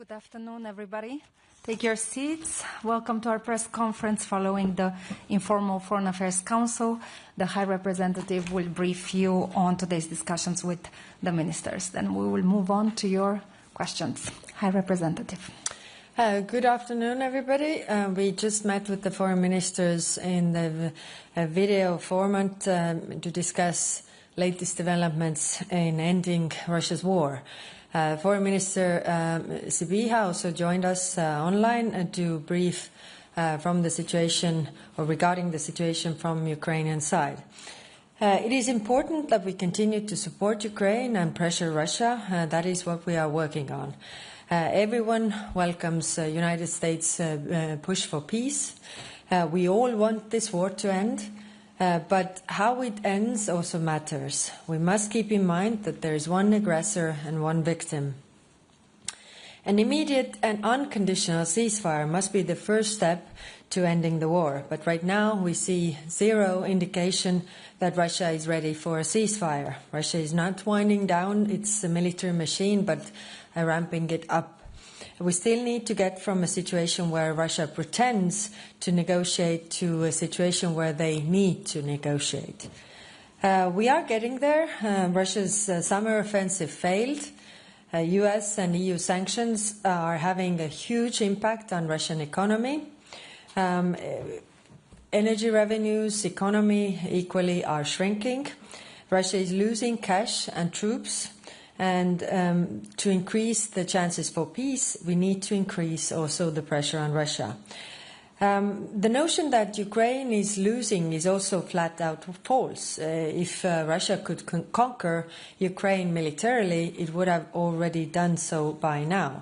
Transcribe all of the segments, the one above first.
Good afternoon, everybody. Take your seats. Welcome to our press conference following the informal Foreign Affairs Council. The High Representative will brief you on today's discussions with the ministers. Then we will move on to your questions. High Representative. Good afternoon, everybody. We just met with the foreign ministers in the video format to discuss latest developments in ending Russia's war. Foreign Minister Sibiha also joined us online to brief from the situation or regarding the situation from Ukrainian side. It is important that we continue to support Ukraine and pressure Russia. That is what we are working on. Everyone welcomes United States push for peace. We all want this war to end. But how it ends also matters. We must keep in mind that there is one aggressor and one victim. An immediate and unconditional ceasefire must be the first step to ending the war. But right now we see zero indication that Russia is ready for a ceasefire. Russia is not winding down its military machine, but ramping it up. We still need to get from a situation where Russia pretends to negotiate to a situation where they need to negotiate. We are getting there. Russia's summer offensive failed. US and EU sanctions are having a huge impact on Russian economy. Energy revenues, economy equally are shrinking. Russia is losing cash and troops. And to increase the chances for peace, we need to increase also the pressure on Russia. The notion that Ukraine is losing is also flat out false. If Russia could conquer Ukraine militarily, it would have already done so by now.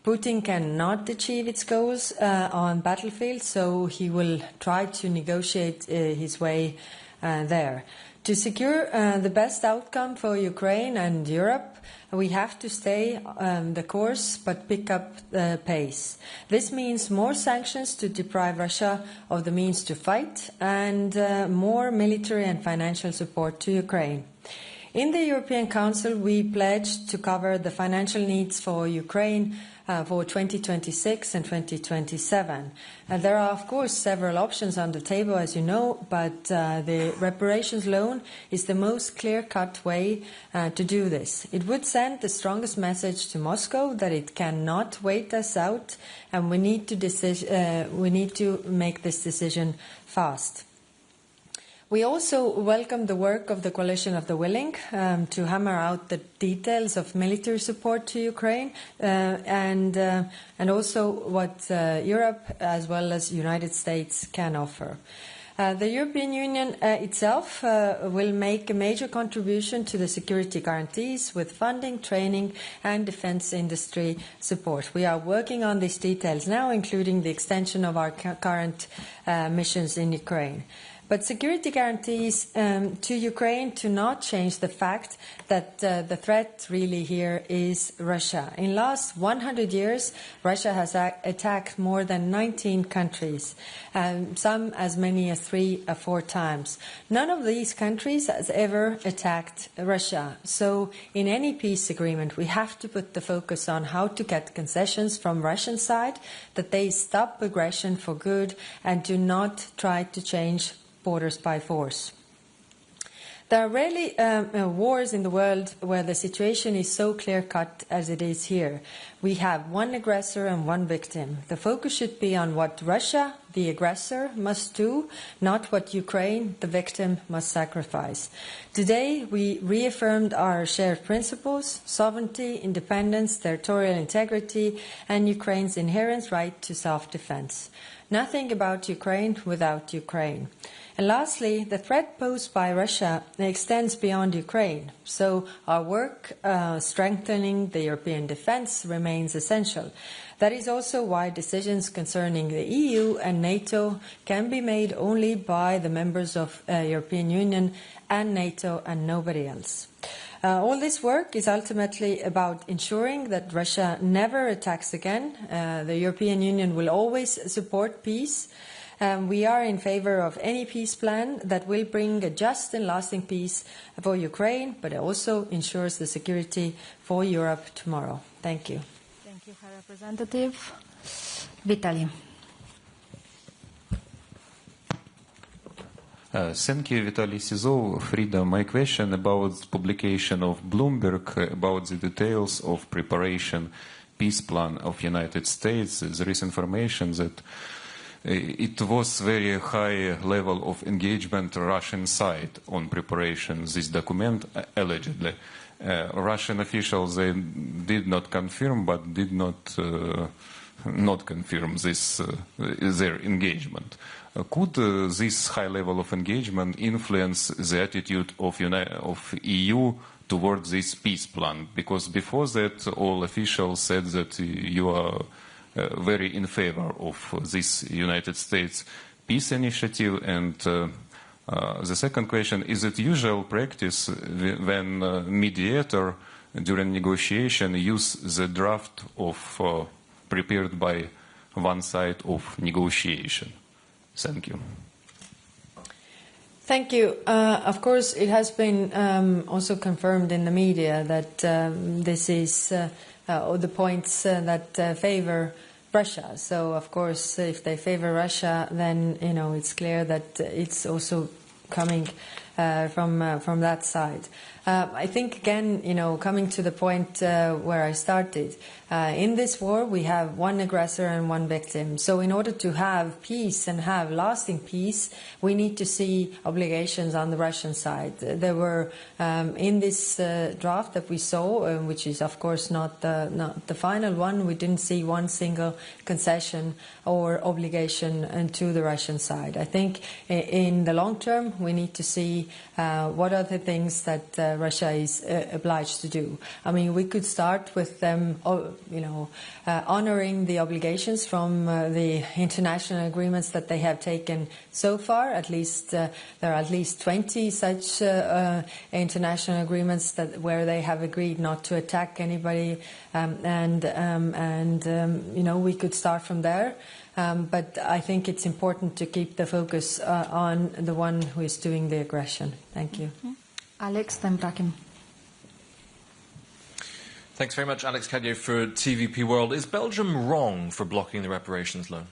Putin cannot achieve its goals on battlefield, so he will try to negotiate his way there. To secure the best outcome for Ukraine and Europe, we have to stay the course but pick up the pace. This means more sanctions to deprive Russia of the means to fight and more military and financial support to Ukraine. In the European Council, we pledged to cover the financial needs for Ukraine for 2026 and 2027. There are, of course, several options on the table, as you know, but the reparations loan is the most clear-cut way to do this. It would send the strongest message to Moscow that it cannot wait us out, and we need to make this decision fast. We also welcome the work of the Coalition of the Willing to hammer out the details of military support to Ukraine and also what Europe as well as United States can offer. The European Union itself will make a major contribution to the security guarantees with funding, training and defense industry support. We are working on these details now, including the extension of our current missions in Ukraine. But security guarantees to Ukraine do not change the fact that the threat really here is Russia. In the last 100 years, Russia has attacked more than 19 countries, some as many as 3 or 4 times. None of these countries has ever attacked Russia. So in any peace agreement, we have to put the focus on how to get concessions from Russian side, that they stop aggression for good and do not try to change borders by force. There are rarely wars in the world where the situation is so clear-cut as it is here. We have one aggressor and one victim. The focus should be on what Russia, the aggressor, must do, not what Ukraine, the victim, must sacrifice. Today, we reaffirmed our shared principles: sovereignty, independence, territorial integrity, and Ukraine's inherent right to self-defense. Nothing about Ukraine without Ukraine. And lastly, the threat posed by Russia extends beyond Ukraine, so our work strengthening the European defense remains essential. That is also why decisions concerning the EU and NATO can be made only by the members of the European Union and NATO and nobody else. All this work is ultimately about ensuring that Russia never attacks again. The European Union will always support peace. We are in favor of any peace plan that will bring a just and lasting peace for Ukraine, but also ensures the security for Europe tomorrow. Thank you. Thank Thank you, High Representative. Vitaly. Thank you, Vitaly Sizov. Frida, my question about publication of Bloomberg about the details of preparation peace plan of United States. There is information that it was very high level of engagement Russian side on preparation this document, allegedly. Russian officials, they did not confirm, but did not confirm this their engagement. Could this high level of engagement influence the attitude of EU towards this peace plan? Because before that, all officials said that you are very in favor of this United States peace initiative. And the second question, is it usual practice when mediator during negotiation use the draft of prepared by one side of negotiation? Thank you. Thank you. Of course, it has been also confirmed in the media that this is the points that favor Russia. So, of course, if they favor Russia, then it's clear that it's also coming from that side. I think, again, coming to the point where I started, in this war we have one aggressor and one victim. So in order to have peace and have lasting peace, we need to see obligations on the Russian side. There were, in this draft that we saw, which is of course not the final one, we didn't see one single concession or obligation to the Russian side. I think in the long term we need to see what are the things that Russia is obliged to do. I mean, we could start with them, honoring the obligations from the international agreements that they have taken so far. At least there are at least 20 such international agreements where they have agreed not to attack anybody, we could start from there. But I think it's important to keep the focus on the one who is doing the aggression. Thank you. Alex, then Brakim. Thanks very much, Alex Kaja for TVP World. Is Belgium wrong for blocking the reparations loan?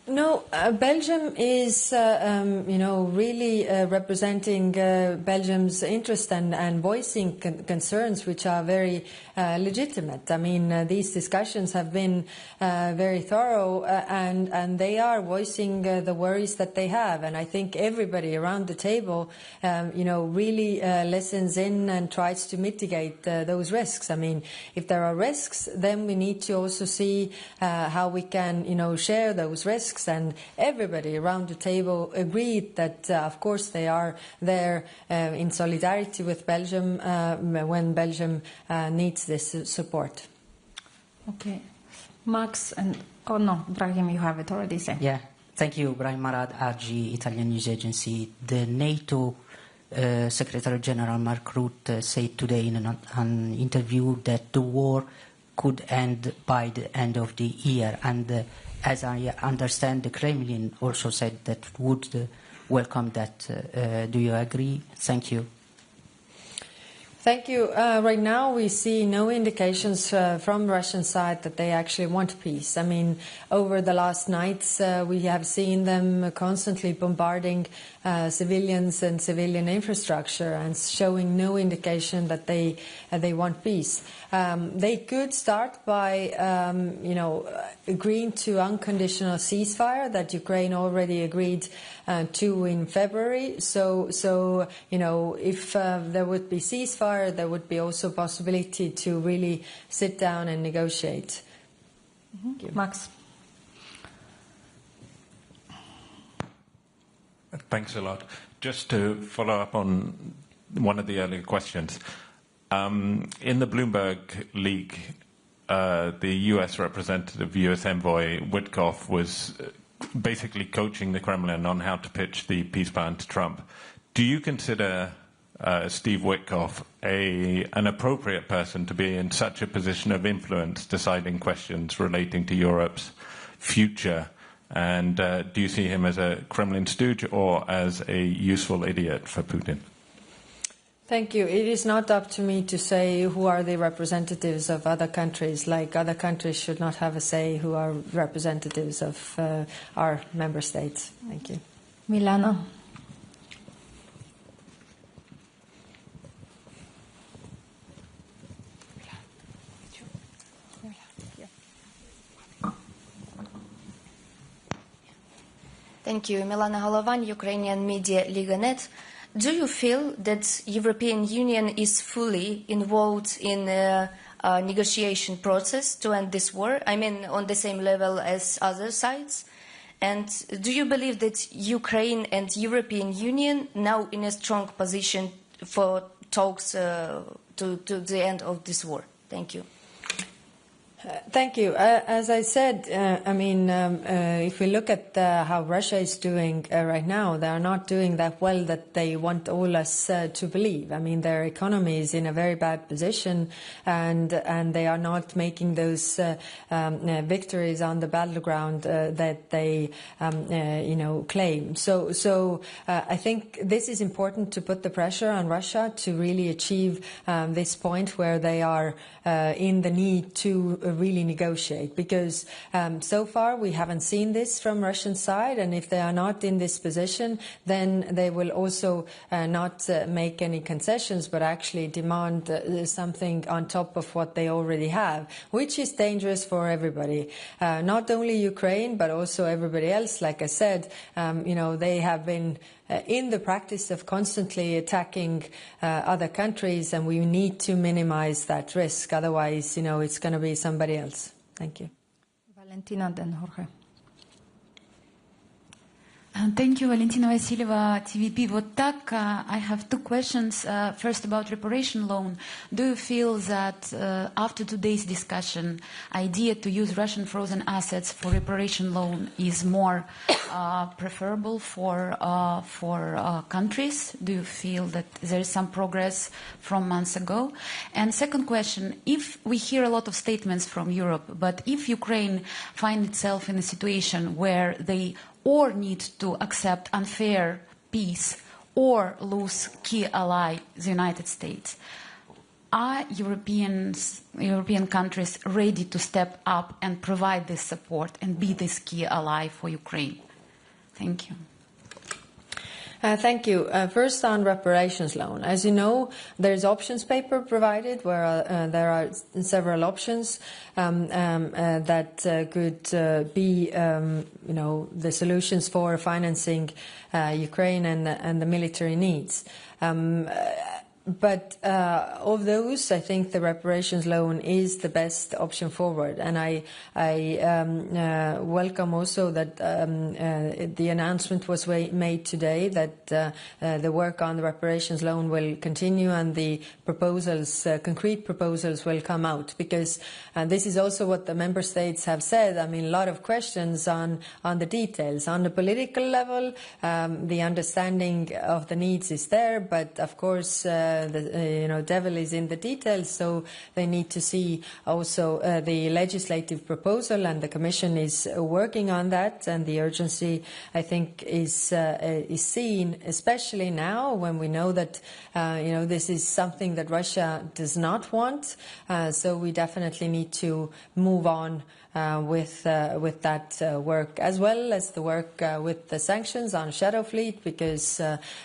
No, Belgium is, really representing Belgium's interest and voicing concerns which are very legitimate. I mean, these discussions have been very thorough and they are voicing the worries that they have. And I think everybody around the table, really listens in and tries to mitigate those risks. I mean, if there are risks, then we need to also see how we can, share those risks. And everybody around the table agreed that, of course, they are there in solidarity with Belgium when Belgium needs this support. Okay. Max and... Oh, no, Brahim, you have it already said. Yeah. Thank you, Brahim Marad, RG, Italian news agency. The NATO Secretary General Mark Rutte said today in an interview that the war could end by the end of the year, and as I understand, the Kremlin also said that would welcome that. Do you agree? Thank you. Thank you. Right now we see no indications from Russian side that they actually want peace. I mean, over the last nights we have seen them constantly bombarding civilians and civilian infrastructure and showing no indication that they want peace. They could start by, agreeing to unconditional ceasefire that Ukraine already agreed to in February. So if there would be ceasefire, there would be also possibility to really sit down and negotiate. Mm-hmm. Max. Thanks a lot. Just to follow up on one of the earlier questions. In the Bloomberg leak, the U.S. representative, U.S. envoy Witkoff, was basically coaching the Kremlin on how to pitch the peace plan to Trump. Do you consider Steve Witkoff an appropriate person to be in such a position of influence deciding questions relating to Europe's future? And do you see him as a Kremlin stooge or as a useful idiot for Putin? Thank you. It is not up to me to say who are the representatives of other countries. Like other countries should not have a say who are representatives of our member states. Thank you. Milana. Thank you. Milana Holovan, Ukrainian Media Liga.net. Do you feel that European Union is fully involved in a negotiation process to end this war? I mean, on the same level as other sides? And do you believe that Ukraine and European Union now in a strong position for talks to the end of this war? Thank you. Thank you. As I said, if we look at how Russia is doing right now, they are not doing that well that they want all us to believe. I mean, their economy is in a very bad position, and they are not making those victories on the battleground that they claim. So I think this is important to put the pressure on Russia to really achieve this point where they are in the need to really negotiate, because so far we haven't seen this from Russian side, and if they are not in this position, then they will also not make any concessions, but actually demand something on top of what they already have, which is dangerous for everybody, not only Ukraine but also everybody else. Like I said, they have been in the practice of constantly attacking other countries, and we need to minimize that risk. Otherwise, it's going to be somebody else. Thank you. Valentina, then Jorge. Thank you, Valentina Vassilieva, TVP. I have two questions. First, about reparation loan. Do you feel that after today's discussion, idea to use Russian frozen assets for reparation loan is more preferable for countries? Do you feel that there is some progress from months ago? And second question, if we hear a lot of statements from Europe, but if Ukraine finds itself in a situation where they or need to accept unfair peace or lose key ally, the United States, are European countries ready to step up and provide this support and be this key ally for Ukraine? Thank you. Thank you. First, on reparations loan. As you know, there's options paper provided where there are several options that could be, the solutions for financing Ukraine and the military needs. But of those, I think the reparations loan is the best option forward. And I welcome also that the announcement was made today that the work on the reparations loan will continue and the proposals, concrete proposals, will come out. Because this is also what the member states have said. I mean, a lot of questions on the details. On the political level, the understanding of the needs is there, but of course, the devil is in the details, so they need to see also the legislative proposal, and the Commission is working on that, and the urgency, I think, is seen, especially now when we know that this is something that Russia does not want, so we definitely need to move on with that work, as well as the work with the sanctions on Shadow Fleet, because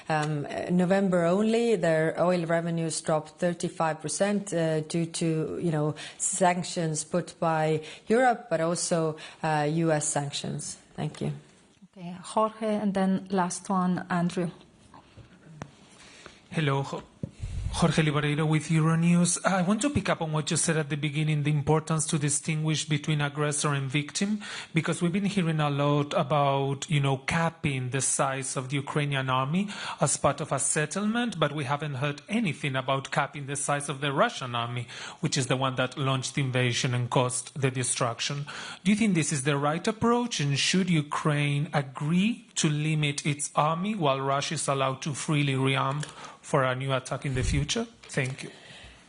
November only their oil revenues dropped 35% due to sanctions put by Europe, but also US sanctions. Thank you. Okay, Jorge, and then last one, Andrew. Hello. Jorge Libareiro with Euronews. I want to pick up on what you said at the beginning, the importance to distinguish between aggressor and victim, because we've been hearing a lot about, capping the size of the Ukrainian army as part of a settlement, but we haven't heard anything about capping the size of the Russian army, which is the one that launched the invasion and caused the destruction. Do you think this is the right approach, and should Ukraine agree to limit its army while Russia is allowed to freely rearm for a new attack in the future? Thank you.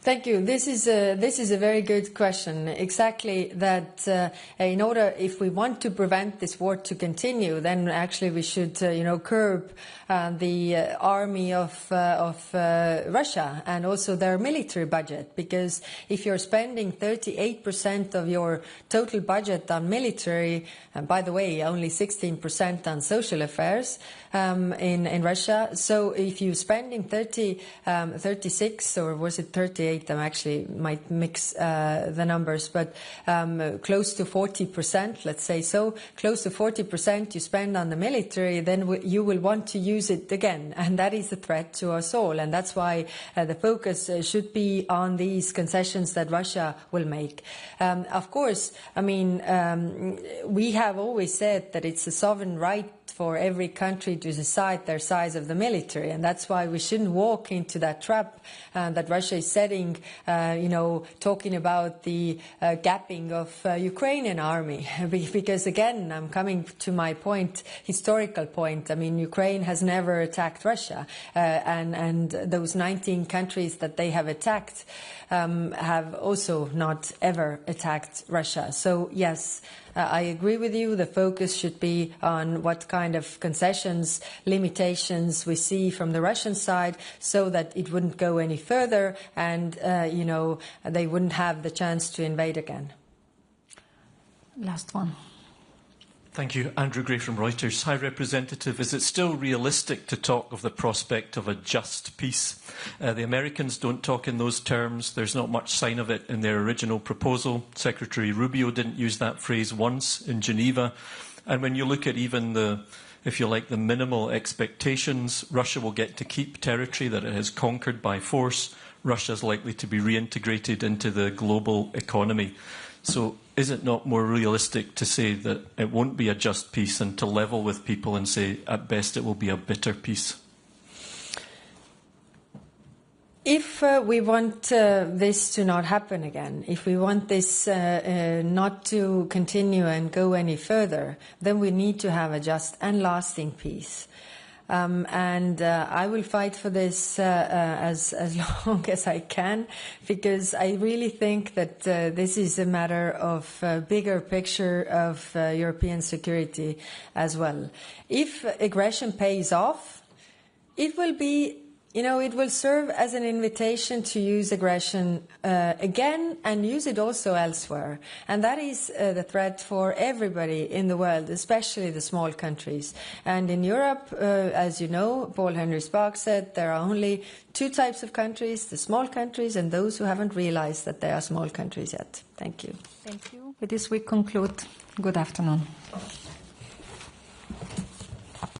Thank you. This is a very good question. Exactly that. In order, if we want to prevent this war to continue, then actually we should, curb the army of Russia and also their military budget. Because if you're spending 38% of your total budget on military, and by the way, only 16% on social affairs in Russia. So if you're spending 36 or was it 38? I actually might mix the numbers, but close to 40%, let's say so, close to 40% you spend on the military, then you will want to use it again. And that is a threat to us all. And that's why the focus should be on these concessions that Russia will make. Of course, I mean, we have always said that it's a sovereign right for every country to decide their size of the military, and that's why we shouldn't walk into that trap that Russia is setting, talking about the gapping of Ukrainian army. Because again, I'm coming to my point, historical point. I mean, Ukraine has never attacked Russia, and those 19 countries that they have attacked have also not ever attacked Russia. So yes, I agree with you. The focus should be on what kind of concessions, limitations we see from the Russian side, so that it wouldn't go any further and, they wouldn't have the chance to invade again. Last one. Thank you. Andrew Gray from Reuters. High Representative, is it still realistic to talk of the prospect of a just peace? The Americans don't talk in those terms. There's not much sign of it in their original proposal. Secretary Rubio didn't use that phrase once in Geneva. And when you look at even the minimal expectations, Russia will get to keep territory that it has conquered by force. Russia is likely to be reintegrated into the global economy. So is it not more realistic to say that it won't be a just peace and to level with people and say at best it will be a bitter peace? If we want this to not happen again, if we want this not to continue and go any further, then we need to have a just and lasting peace. And I will fight for this as long as I can, because I really think that this is a matter of bigger picture of European security as well. If aggression pays off, it will be, it will serve as an invitation to use aggression again and use it also elsewhere. And that is the threat for everybody in the world, especially the small countries. And in Europe, as you know, Paul-Henri Spaak said, there are only two types of countries, the small countries and those who haven't realized that they are small countries yet. Thank you. Thank you. With this we conclude. Good afternoon.